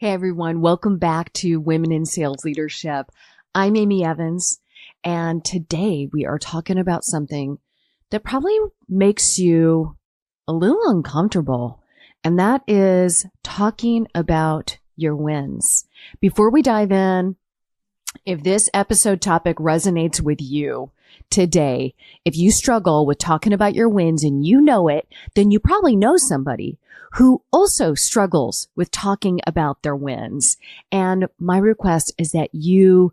Hey everyone, welcome back to Women in Sales Leadership. I'm Amy Evans, and today we are talking about something that probably makes you a little uncomfortable, and that is talking about your wins. Before we dive in, if this episode topic resonates with you today, if you struggle with talking about your wins and you know it, then you probably know somebody who also struggles with talking about their wins. And my request is that you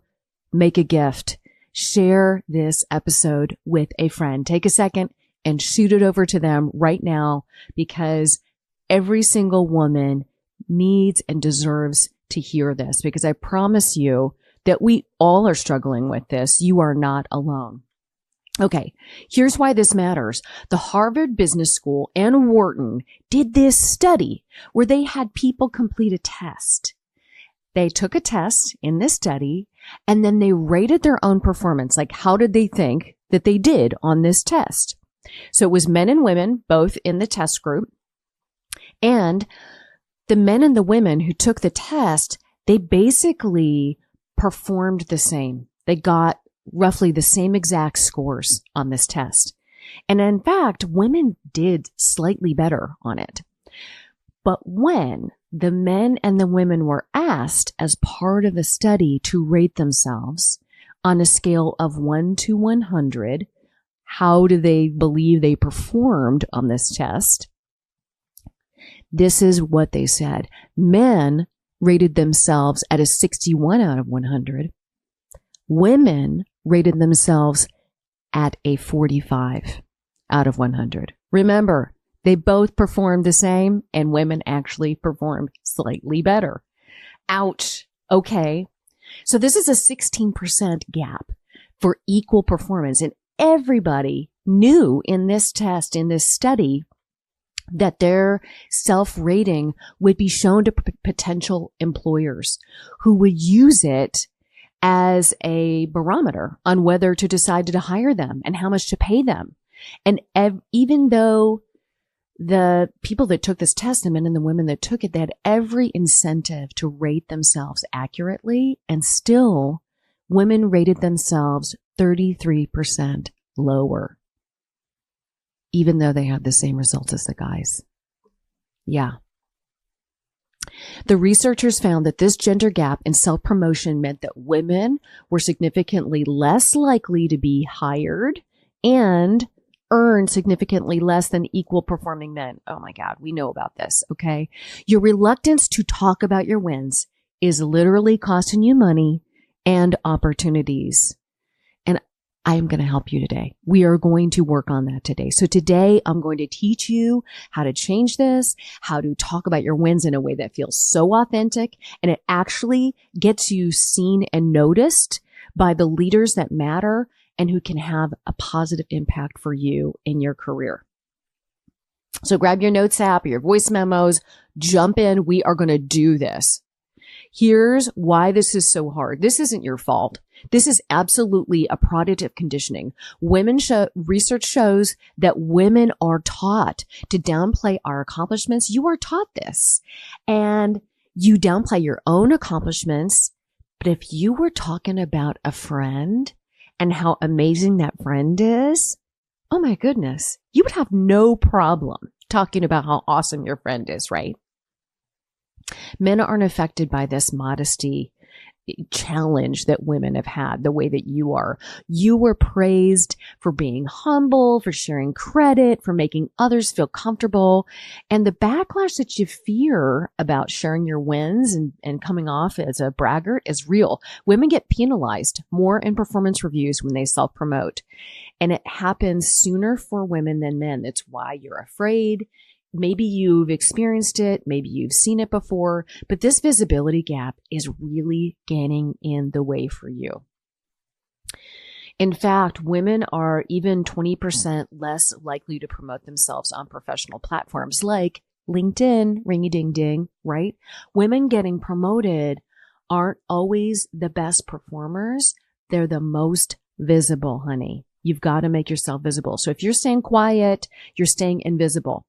make a gift. Share this episode with a friend. Take a second and shoot it over to them right now, because every single woman needs and deserves to hear this, because I promise you that we all are struggling with this. You are not alone. Okay, here's why this matters. The Harvard Business School and Wharton did this study where they had people complete a test. They took a test in this study and then they rated their own performance. Like, how did they think that they did on this test? So it was men and women, both in the test group. And the men and the women who took the test, they basically performed the same. They got roughly the same exact scores on this test. And in fact, women did slightly better on it. But when the men and the women were asked as part of the study to rate themselves on a scale of 1 to 100, how do they believe they performed on this test? This is what they said. Men rated themselves at a 61 out of 100. Women rated themselves at a 45 out of 100. Remember, they both performed the same, and women actually performed slightly better. Ouch. Okay. So this is a 16% gap for equal performance. And everybody knew in this test, in this study, that their self-rating would be shown to potential employers who would use it as a barometer on whether to decide to hire them and how much to pay them. And even though the people that took this test, the men and the women that took it, they had every incentive to rate themselves accurately, and still women rated themselves 33% lower, even though they had the same results as the guys. Yeah. The researchers found that this gender gap in self-promotion meant that women were significantly less likely to be hired and earn significantly less than equal performing men. Oh my God, we know about this, okay? Your reluctance to talk about your wins is literally costing you money and opportunities. I am going to help you today. We are going to work on that today. So today I'm going to teach you how to change this, how to talk about your wins in a way that feels so authentic, and it actually gets you seen and noticed by the leaders that matter and who can have a positive impact for you in your career. So grab your notes app or your voice memos, jump in. We are going to do this. Here's why this is so hard. This isn't your fault. This is absolutely a product of conditioning. Research shows that women are taught to downplay our accomplishments. You are taught this, and you downplay your own accomplishments. But if you were talking about a friend and how amazing that friend is, oh my goodness, you would have no problem talking about how awesome your friend is, right? Men aren't affected by this modesty challenge that women have had the way that you are. You were praised for being humble, for sharing credit, for making others feel comfortable. And the backlash that you fear about sharing your wins and coming off as a braggart is real. Women get penalized more in performance reviews when they self-promote. And it happens sooner for women than men. That's why you're afraid. Maybe you've experienced it. Maybe you've seen it before, but this visibility gap is really getting in the way for you. In fact, women are even 20% less likely to promote themselves on professional platforms like LinkedIn, ring-a-ding-ding, right? Women getting promoted aren't always the best performers. They're the most visible, honey. You've got to make yourself visible. So if you're staying quiet, you're staying invisible.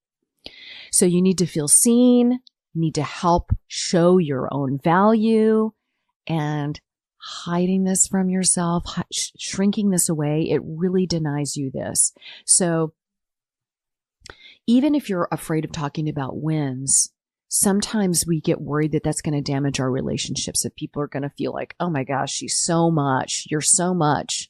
So you need to feel seen, need to help show your own value, and hiding this from yourself, shrinking this away, it really denies you this. So even if you're afraid of talking about wins, sometimes we get worried that that's going to damage our relationships, that people are going to feel like, oh my gosh, she's so much, you're so much.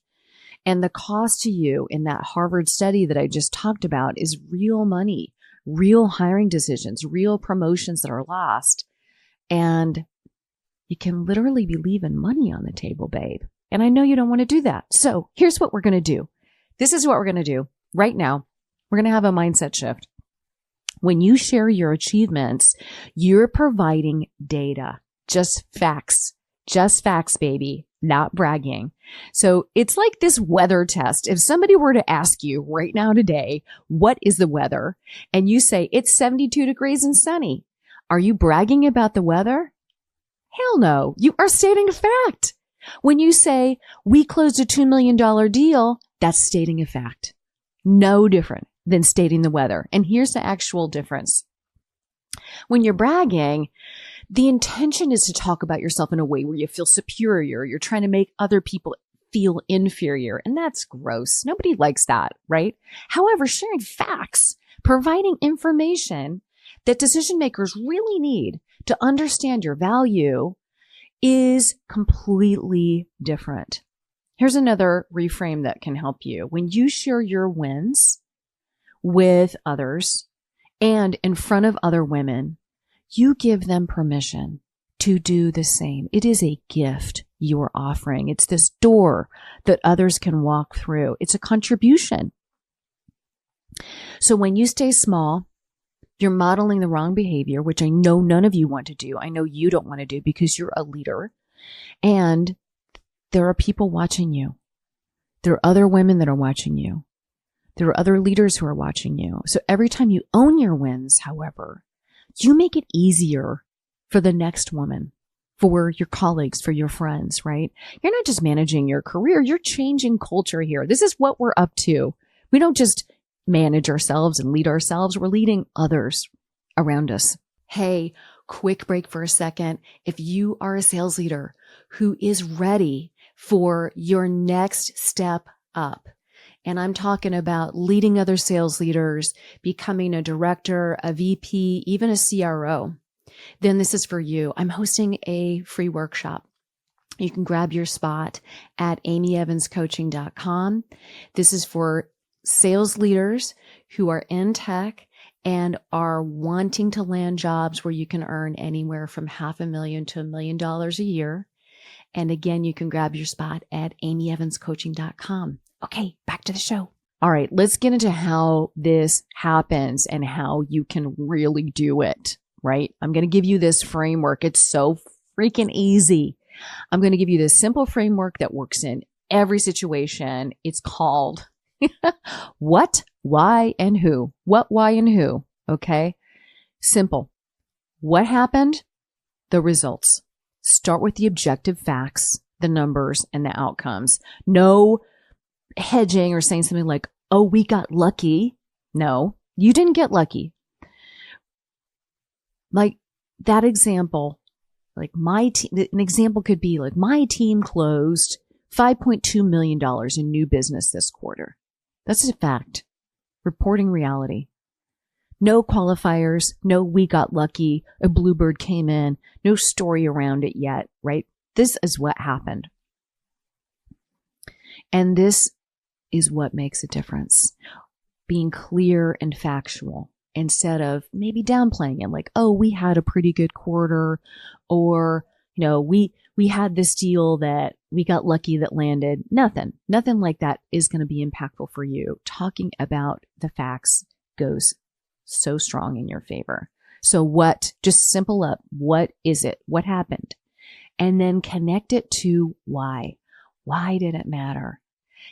And the cost to you in that Harvard study that I just talked about is real money, real hiring decisions, real promotions that are lost. And you can literally be leaving money on the table, babe. And I know you don't want to do that. So here's what we're going to do. This is what we're going to do right now. We're going to have a mindset shift. When you share your achievements, you're providing data, just facts, baby, not bragging. So it's like this weather test. If somebody were to ask you right now today, what is the weather? And you say it's 72 degrees and sunny. Are you bragging about the weather? Hell no. You are stating a fact. When you say we closed a $2 million deal, that's stating a fact. No different than stating the weather. And here's the actual difference. When you're bragging, the intention is to talk about yourself in a way where you feel superior. You're trying to make other people feel inferior. And that's gross. Nobody likes that, right? However, sharing facts, providing information that decision makers really need to understand your value is completely different. Here's another reframe that can help you. When you share your wins with others and in front of other women, you give them permission to do the same. It is a gift you are offering. It's this door that others can walk through. It's a contribution. So when you stay small, you're modeling the wrong behavior, which I know none of you want to do. I know you don't want to do because you're a leader. And there are people watching you. There are other women that are watching you. There are other leaders who are watching you. So every time you own your wins, however, you make it easier for the next woman, for your colleagues, for your friends, right? You're not just managing your career. You're changing culture here. This is what we're up to. We don't just manage ourselves and lead ourselves. We're leading others around us. Hey, quick break for a second. If you are a sales leader who is ready for your next step up, and I'm talking about leading other sales leaders, becoming a director, a VP, even a CRO, then this is for you. I'm hosting a free workshop. You can grab your spot at amyevanscoaching.com. This is for sales leaders who are in tech and are wanting to land jobs where you can earn anywhere from $500,000 to $1 million a year. And again, you can grab your spot at amyevanscoaching.com. Okay, back to the show. All right, let's get into how this happens and how you can really do it, right? I'm going to give you this framework. It's so freaking easy. I'm going to give you this simple framework that works in every situation. It's called what, why, and who. What, why, and who. Okay? Simple. What happened? The results. Start with the objective facts, the numbers, and the outcomes. No hedging or saying something like, oh, we got lucky. No, you didn't get lucky. Like that example, like my team, an example could be like my team closed $5.2 million in new business this quarter. That's a fact. Reporting reality. No qualifiers. No, we got lucky. A bluebird came in. No story around it yet, right? This is what happened. And this is what makes a difference. Being clear and factual instead of maybe downplaying it like, oh, we had a pretty good quarter, or, you know, we had this deal that we got lucky that landed. Nothing like that is going to be impactful for you. Talking about the facts goes so strong in your favor. So what, just simple up, what is it? What happened? And then connect it to why. Why did it matter?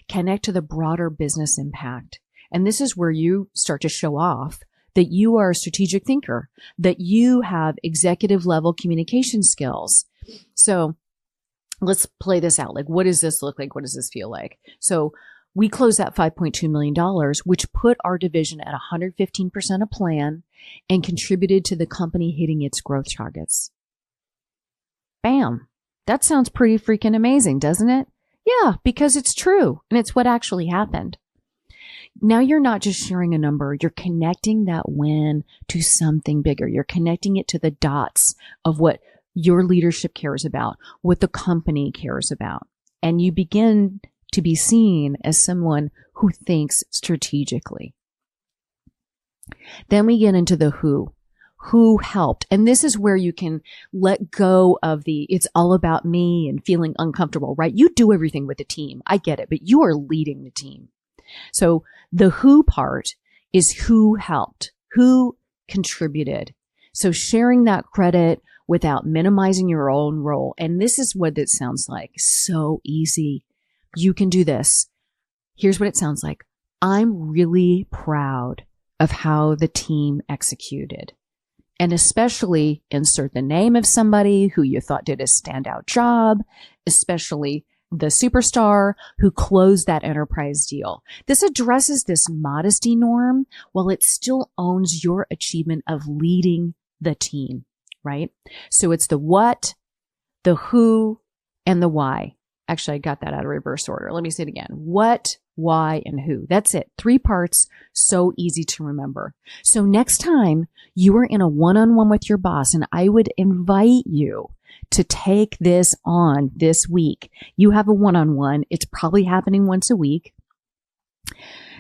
Connect to the broader business impact. And this is where you start to show off that you are a strategic thinker, that you have executive level communication skills. So let's play this out. Like, what does this look like? What does this feel like? So We closed that $5.2 million, which put our division at 115% of plan and contributed to the company hitting its growth targets. Bam. That sounds pretty freaking amazing, doesn't it? Yeah, because it's true and it's what actually happened. Now you're not just sharing a number, you're connecting that win to something bigger. You're connecting it to the dots of what your leadership cares about, what the company cares about. And you begin to be seen as someone who thinks strategically. Then we get into the who. Who helped? And this is where you can let go of it's all about me and feeling uncomfortable, right? You do everything with the team. I get it, but you are leading the team. So the who part is who helped, who contributed. So sharing that credit without minimizing your own role. And this is what it sounds like. So easy. You can do this. Here's what it sounds like. I'm really proud of how the team executed. And especially insert the name of somebody who you thought did a standout job, especially the superstar who closed that enterprise deal. This addresses this modesty norm while it still owns your achievement of leading the team, right? So it's the what, the who, and the why. Actually, I got that out of reverse order. Let me say it again. What, why, and who. That's it. 3 parts. So easy to remember. So next time you are in a one-on-one with your boss, and I would invite you to take this on this week. You have a one-on-one. It's probably happening once a week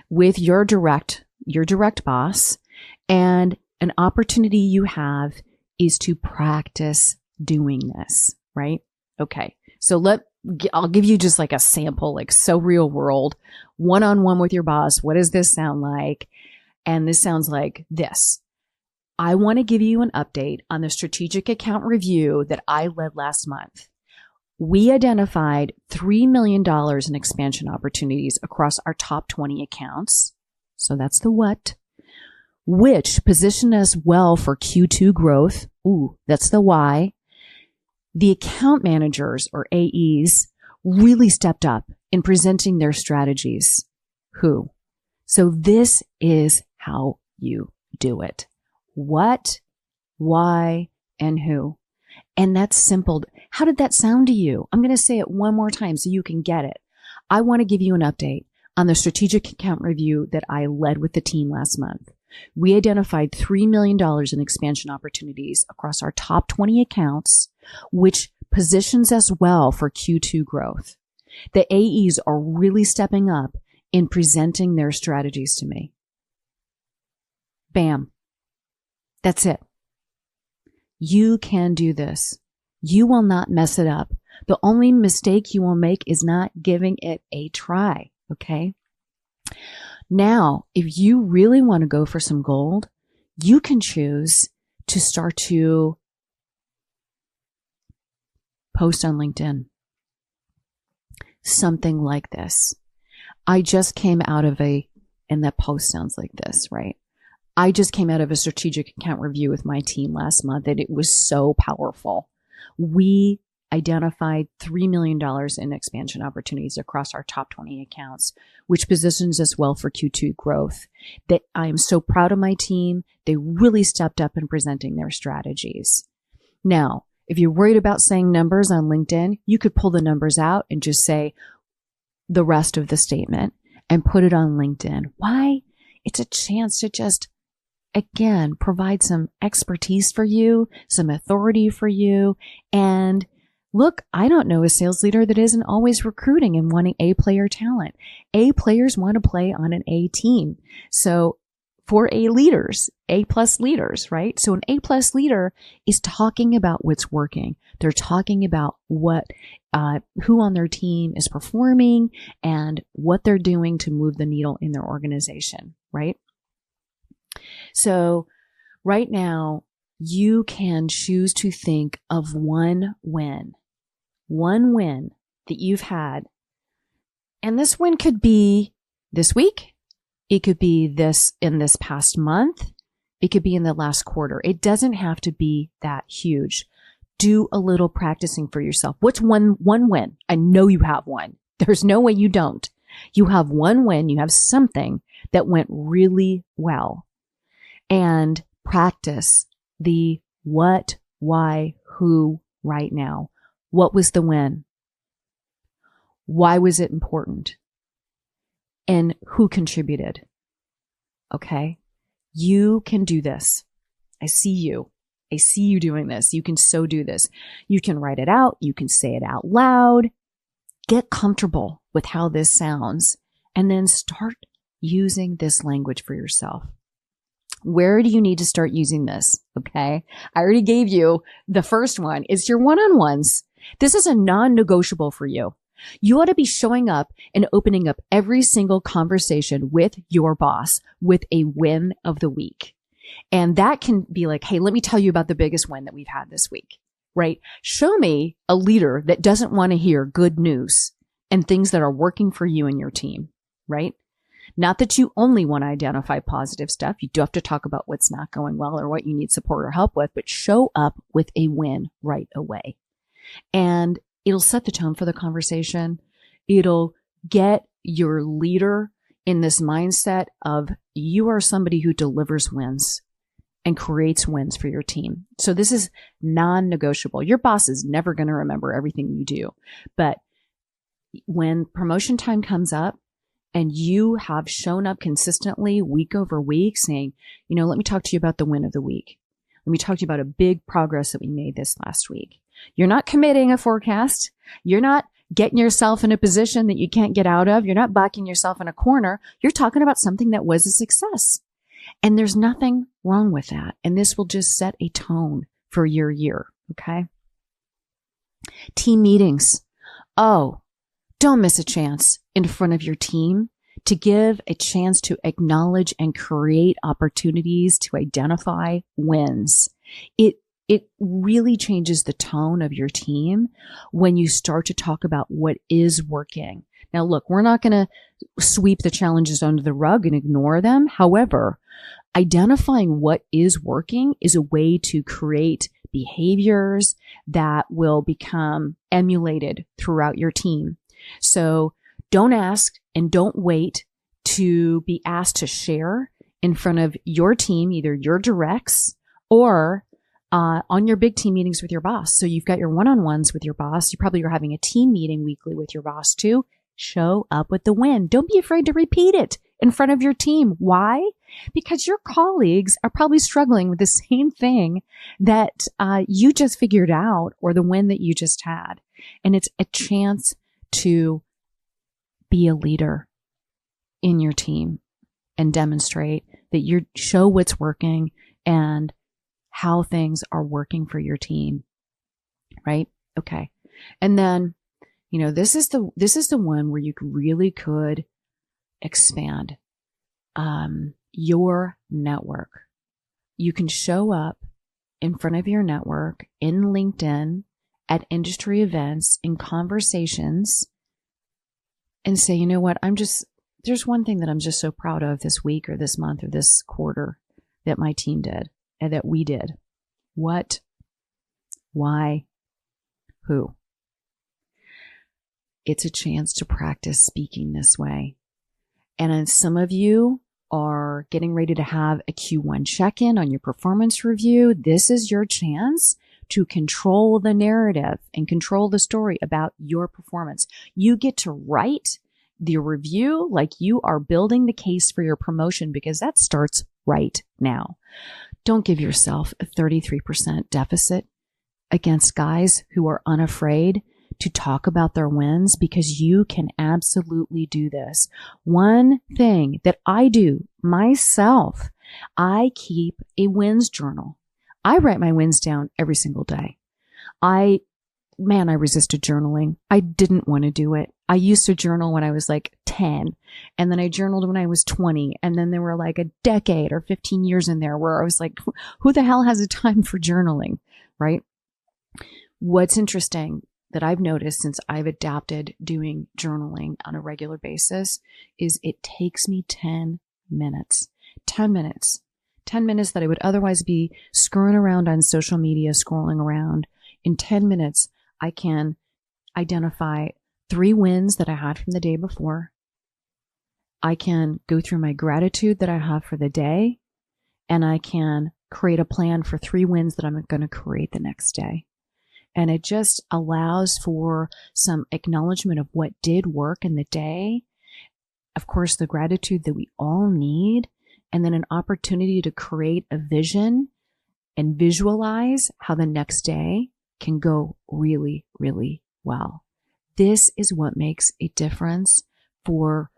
with your direct boss. And an opportunity you have is to practice doing this, right? Okay. So I'll give you just like a sample, like so real world, one-on-one with your boss. What does this sound like? And this sounds like this. I want to give you an update on the strategic account review that I led last month. We identified $3 million in expansion opportunities across our top 20 accounts. So that's the what, which positioned us well for Q2 growth. Ooh, that's the why. The account managers, or AEs, really stepped up in presenting their strategies. Who? So this is how you do it. What, why, and who. And that's simple. How did that sound to you? I'm going to say it one more time so you can get it. I want to give you an update on the strategic account review that I led with the team last month. We identified $3 million in expansion opportunities across our top 20 accounts, which positions us well for Q2 growth. The AEs are really stepping up in presenting their strategies to me. Bam. That's it. You can do this. You will not mess it up. The only mistake you will make is not giving it a try. Okay. Now, if you really want to go for some gold, you can choose to start to post on LinkedIn. Something like this. I just came out of and that post sounds like this, right? I just came out of a strategic account review with my team last month and it was so powerful. We identified $3 million in expansion opportunities across our top 20 accounts, which positions us well for Q2 growth. That I am so proud of my team. They really stepped up in presenting their strategies. Now, if you're worried about saying numbers on LinkedIn, you could pull the numbers out and just say the rest of the statement and put it on LinkedIn. Why? It's a chance to just, again, provide some expertise for you, some authority for you. And look, I don't know a sales leader that isn't always recruiting and wanting A player talent. A players want to play on an A team. So for A leaders, A plus leaders, right? So an A plus leader is talking about what's working. They're talking about who on their team is performing and what they're doing to move the needle in their organization, right? So right now, you can choose to think of one win that you've had. And this win could be this week. It could be in this past month. It could be in the last quarter. It doesn't have to be that huge. Do a little practicing for yourself. What's one win? I know you have one. There's no way you don't. You have one win, you have something that went really well. And practice the what, why, who right now. What was the win? Why was it important? And who contributed? Okay. You can do this. I see you. I see you doing this. You can so do this. You can write it out. You can say it out loud. Get comfortable with how this sounds and then start using this language for yourself. Where do you need to start using this? Okay. I already gave you the first one. It's your one-on-ones. This is a non-negotiable for you. You ought to be showing up and opening up every single conversation with your boss with a win of the week. And that can be like, hey, let me tell you about the biggest win that we've had this week, right? Show me a leader that doesn't want to hear good news and things that are working for you and your team, right? Not that you only want to identify positive stuff. You do have to talk about what's not going well or what you need support or help with, but show up with a win right away. And it'll set the tone for the conversation. It'll get your leader in this mindset of you are somebody who delivers wins and creates wins for your team. So this is non-negotiable. Your boss is never going to remember everything you do. But when promotion time comes up and you have shown up consistently week over week saying, let me talk to you about the win of the week. Let me talk to you about a big progress that we made this last week. You're not committing a forecast. You're not getting yourself in a position that you can't get out of. You're not backing yourself in a corner. You're talking about something that was a success. And there's nothing wrong with that. And this will just set a tone for your year. Okay. Team meetings. Oh, don't miss a chance in front of your team to give a chance to acknowledge and create opportunities to identify wins. It really changes the tone of your team when you start to talk about what is working. Now, look, we're not going to sweep the challenges under the rug and ignore them. However, identifying what is working is a way to create behaviors that will become emulated throughout your team. So don't ask and don't wait to be asked to share in front of your team, either your directs or on your big team meetings with your boss. So you've got your one-on-ones with your boss. You probably are having a team meeting weekly with your boss too. Show up with the win. Don't be afraid to repeat it in front of your team. Why? Because your colleagues are probably struggling with the same thing that you just figured out or the win that you just had. And it's a chance to be a leader in your team and demonstrate that you show what's working and how things are working for your team, right? Okay. And then, this is the one where you really could expand, your network. You can show up in front of your network in LinkedIn at industry events, in conversations and say, you know what? There's one thing that I'm just so proud of this week or this month or this quarter that my team did. And that we did. What? Why? Who? It's a chance to practice speaking this way. And some of you are getting ready to have a Q1 check-in on your performance review. This is your chance to control the narrative and control the story about your performance. You get to write the review like you are building the case for your promotion because that starts right now. Don't give yourself a 33% deficit against guys who are unafraid to talk about their wins because you can absolutely do this. One thing that I do myself, I keep a wins journal. I write my wins down every single day. I resisted journaling. I didn't want to do it. I used to journal when I was like 10, and then I journaled when I was 20, and then there were like a decade or 15 years in there where I was like, who the hell has a time for journaling, right? What's interesting that I've noticed since I've adapted doing journaling on a regular basis is it takes me 10 minutes. 10 minutes that I would otherwise be screwing around on social media, scrolling around. In 10 minutes, I can identify 3 wins that I had from the day before. I can go through my gratitude that I have for the day, and I can create a plan for 3 wins that I'm going to create the next day. And it just allows for some acknowledgement of what did work in the day. Of course, the gratitude that we all need, and then an opportunity to create a vision and visualize how the next day can go really, really well. This is what makes a difference for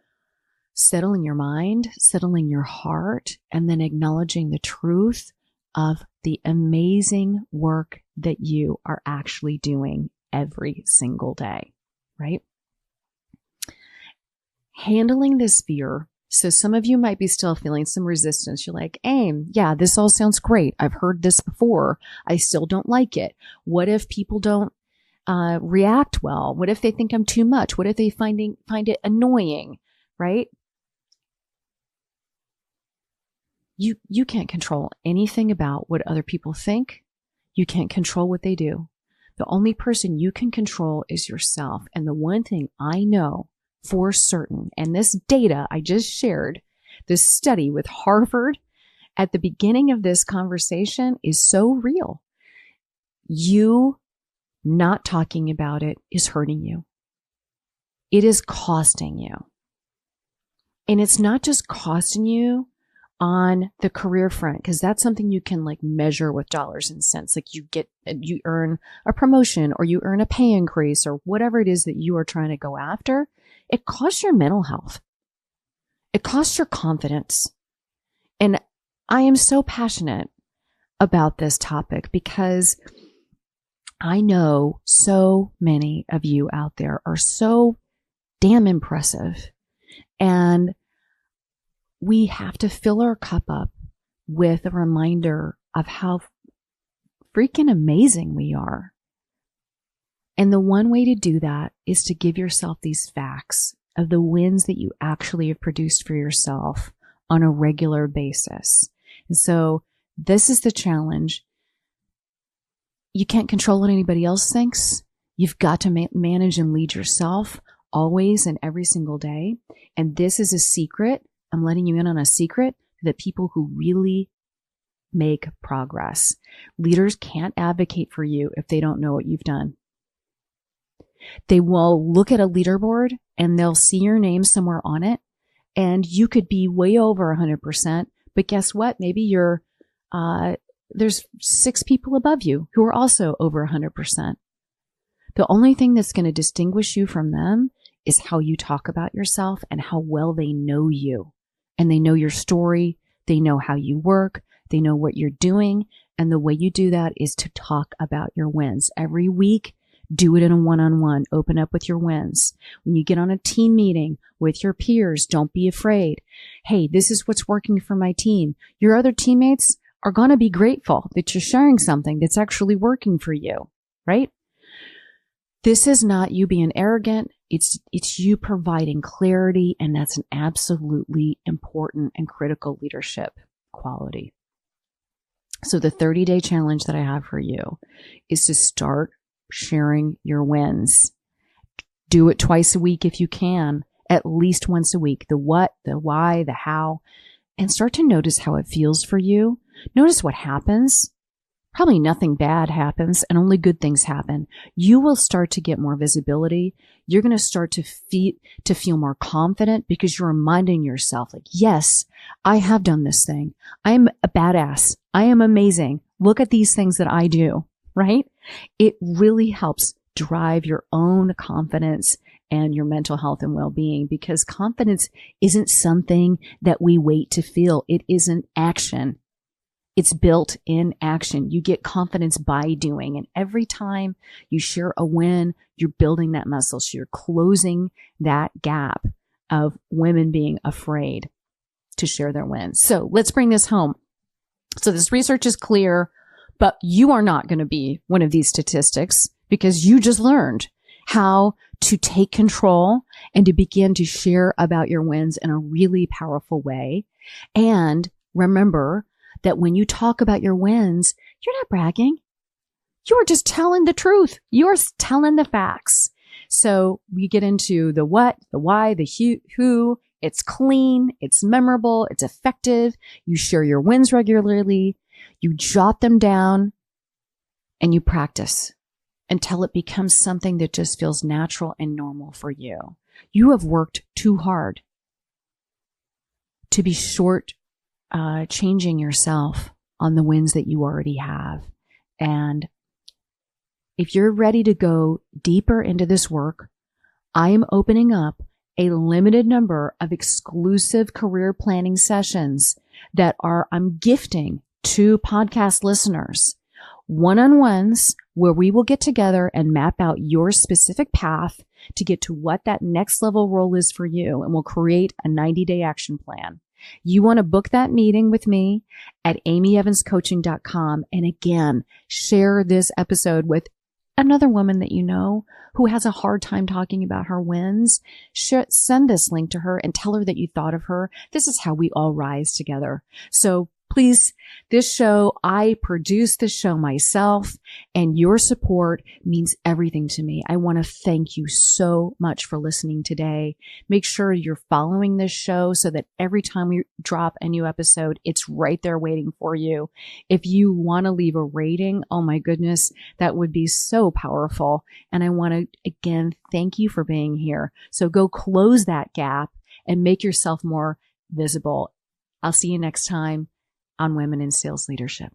settling your mind, settling your heart, and then acknowledging the truth of the amazing work that you are actually doing every single day, right? Handling this fear. So some of you might be still feeling some resistance. You're like, Aim, yeah, this all sounds great. I've heard this before. I still don't like it. What if people don't react well? What if they think I'm too much? What if they find it annoying, right? You can't control anything about what other people think. You can't control what they do. The only person you can control is yourself. And the one thing I know for certain, and this data I just shared, this study with Harvard at the beginning of this conversation is so real. You not talking about it is hurting you. It is costing you. And it's not just costing you on the career front, because that's something you can like measure with dollars and cents. Like you earn a promotion, or you earn a pay increase, or whatever it is that you are trying to go after. It costs your mental health. It costs your confidence. And I am so passionate about this topic because I know so many of you out there are so damn impressive. And we have to fill our cup up with a reminder of how freaking amazing we are. And the one way to do that is to give yourself these facts of the wins that you actually have produced for yourself on a regular basis. And so this is the challenge. You can't control what anybody else thinks. You've got to manage and lead yourself always and every single day. And this is a secret. I'm letting you in on a secret that people who really make progress. Leaders can't advocate for you if they don't know what you've done. They will look at a leaderboard and they'll see your name somewhere on it, and you could be way over 100%. But guess what? Maybe there's 6 people above you who are also over 100%. The only thing that's going to distinguish you from them is how you talk about yourself and how well they know you. And they know your story. They know how you work. They know what you're doing. And the way you do that is to talk about your wins. Every week, do it in a one-on-one. Open up with your wins. When you get on a team meeting with your peers, don't be afraid. Hey, this is what's working for my team. Your other teammates are going to be grateful that you're sharing something that's actually working for you, right? This is not you being arrogant. It's you providing clarity, and that's an absolutely important and critical leadership quality. So the 30-day challenge that I have for you is to start sharing your wins. Do it twice a week if you can, at least once a week. The what, the why, the how, and start to notice how it feels for you. Notice what happens. Probably nothing bad happens and only good things happen. You will start to get more visibility. You're going to start to feel more confident because you're reminding yourself, like, yes, I have done this thing. I am a badass. I am amazing. Look at these things that I do, right? It really helps drive your own confidence and your mental health and well-being, because confidence isn't something that we wait to feel. It isn't action. It's built in action. You get confidence by doing. And every time you share a win, you're building that muscle. So you're closing that gap of women being afraid to share their wins. So let's bring this home. So this research is clear, but you are not going to be one of these statistics, because you just learned how to take control and to begin to share about your wins in a really powerful way. And remember that when you talk about your wins, you're not bragging. You are just telling the truth. You're telling the facts. So we get into the what, the why, the who, It's clean, it's memorable, it's effective. You share your wins regularly, you jot them down, and you practice until it becomes something that just feels natural and normal for you. You have worked too hard to be changing yourself on the wins that you already have. And if you're ready to go deeper into this work, I am opening up a limited number of exclusive career planning sessions that I'm gifting to podcast listeners. One-on-ones where we will get together and map out your specific path to get to what that next level role is for you, and we'll create a 90-day action plan. You want to book that meeting with me at amyevanscoaching.com. And again, share this episode with another woman that you know who has a hard time talking about her wins. Send this link to her and tell her that you thought of her. This is how we all rise together. So please, I produce this show myself, and your support means everything to me. I want to thank you so much for listening today. Make sure you're following this show so that every time we drop a new episode, it's right there waiting for you. If you want to leave a rating, oh my goodness, that would be so powerful. And I want to, again, thank you for being here. So go close that gap and make yourself more visible. I'll see you next time on Women in Sales Leadership.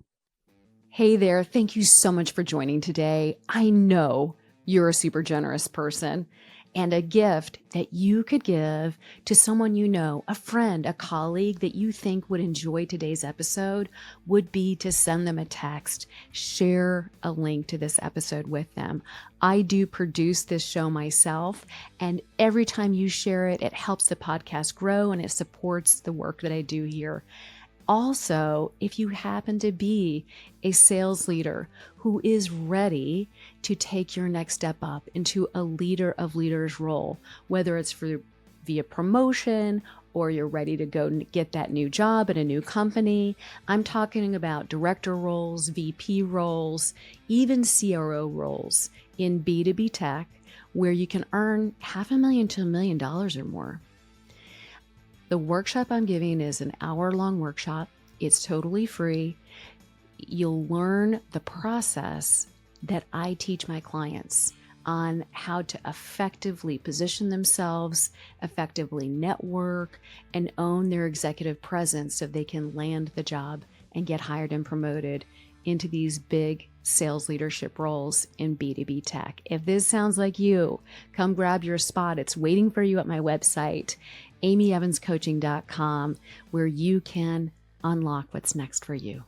Hey there. Thank you so much for joining today. I know you're a super generous person, and a gift that you could give to someone you know, a friend, a colleague that you think would enjoy today's episode would be to send them a text, share a link to this episode with them. I do produce this show myself, and every time you share it, it helps the podcast grow and it supports the work that I do here. Also, if you happen to be a sales leader who is ready to take your next step up into a leader of leaders role, whether it's via promotion or you're ready to go and get that new job at a new company, I'm talking about director roles, VP roles, even CRO roles in B2B tech, where you can earn $500,000 to $1 million or more. The workshop I'm giving is an hour-long workshop. It's totally free. You'll learn the process that I teach my clients on how to effectively position themselves, effectively network, and own their executive presence so they can land the job and get hired and promoted into these big sales leadership roles in B2B tech. If this sounds like you, come grab your spot. It's waiting for you at my website, amyevanscoaching.com, where you can unlock what's next for you.